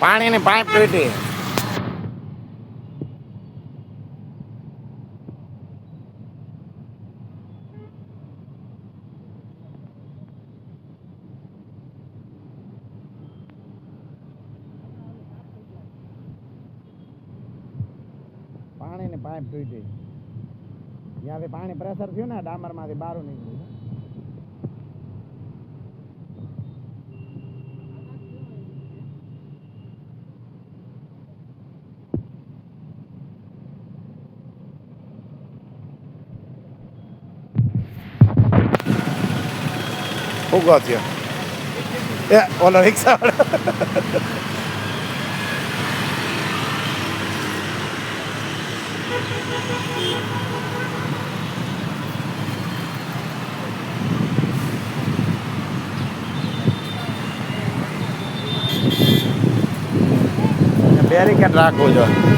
પાણીની પાઇપ તૂટી. પાણીની પાઇપ તૂટી. જ્યાંથી પાણી પ્રેશર થયું ને ડામરમાંથી બહાર નીકળ્યું. ઉગો થયો એ ઓલો રિક્ષા બેરીકેડ રાખવું જોઈએ.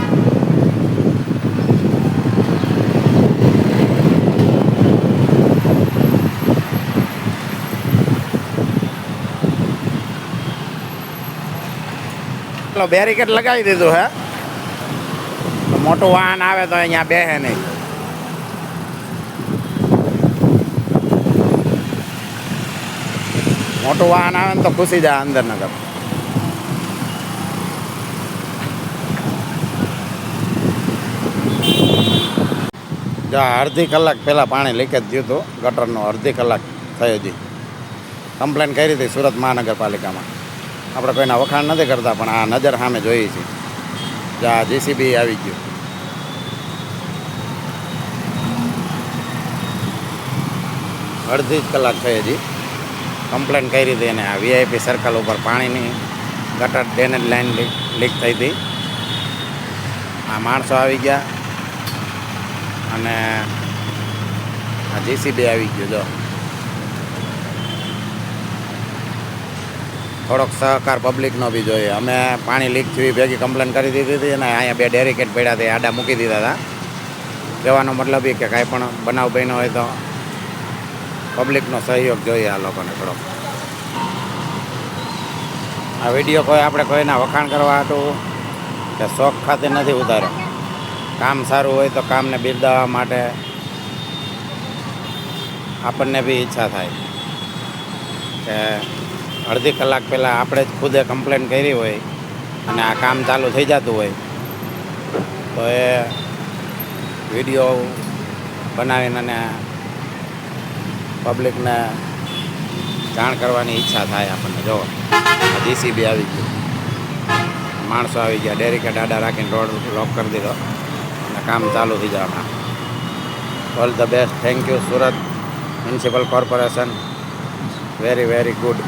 બેરીકેડ લગાવી દીધું હે. મોટું વાહન આવે તો અહીંયા બેસે નહીં. મોટું વાહન આવે ને તો ઘૂસી જાય અંદર નગર. જો અડધી કલાક પહેલાં પાણી લીકેજ થયું હતું ગટરનું. અડધી કલાક થઈ હતી. કમ્પ્લેન કરી હતી સુરત મહાનગરપાલિકામાં. આપણે કોઈના વખાણ નથી કરતા પણ આ નજર સામે જોઈએ છીએ. જ્યાં જેસીબી આવી ગયું. અડધી જ કલાક થઈ હતી. કમ્પ્લેન કરી હતી એને. આ વીઆઈપી સર્કલ ઉપર પાણીની ગટર ડ્રેનેજ લાઈન લીક થઈ હતી. આ માણસો આવી ગયા અને આ જેસીબી આવી ગયું. જો થોડોક સહકાર પબ્લિકનો બી જોઈએ. અમે પાણી લીક થયું ભેગી કમ્પ્લેન કરી દીધી હતી અને અહીંયા બે બેરીકેડ પડ્યા હતા આડા મૂકી દીધા હતા. કહેવાનો મતલબ એ કે કાંઈ પણ બનાવ બન્યો હોય તો પબ્લિકનો સહયોગ જોઈએ આ લોકોને થોડોક. આ વિડીયો કોઈ આપણે કોઈના વખાણ કરવા હતું કે શોખ ખાતે નથી ઉતાર્યો. કામ સારું હોય તો કામને બિરદાવવા માટે આપણને બી ઈચ્છા થાય કે અડધી કલાક પહેલાં આપણે જ ખુદે કમ્પ્લેન કરી હોય અને આ કામ ચાલુ થઈ જતું હોય તો એ વિડીયો બનાવીને અને પબ્લિકને જાણ કરવાની ઈચ્છા થાય આપણને. જો જેસીબી આવી ગયું, માણસો આવી ગયા, બેરીકેડ આડા રાખીને રોડ લોક કરી દીધો અને કામ ચાલુ થઈ જાય હમણાં. All the best. Thank you Surat municipal corporation. Very very good.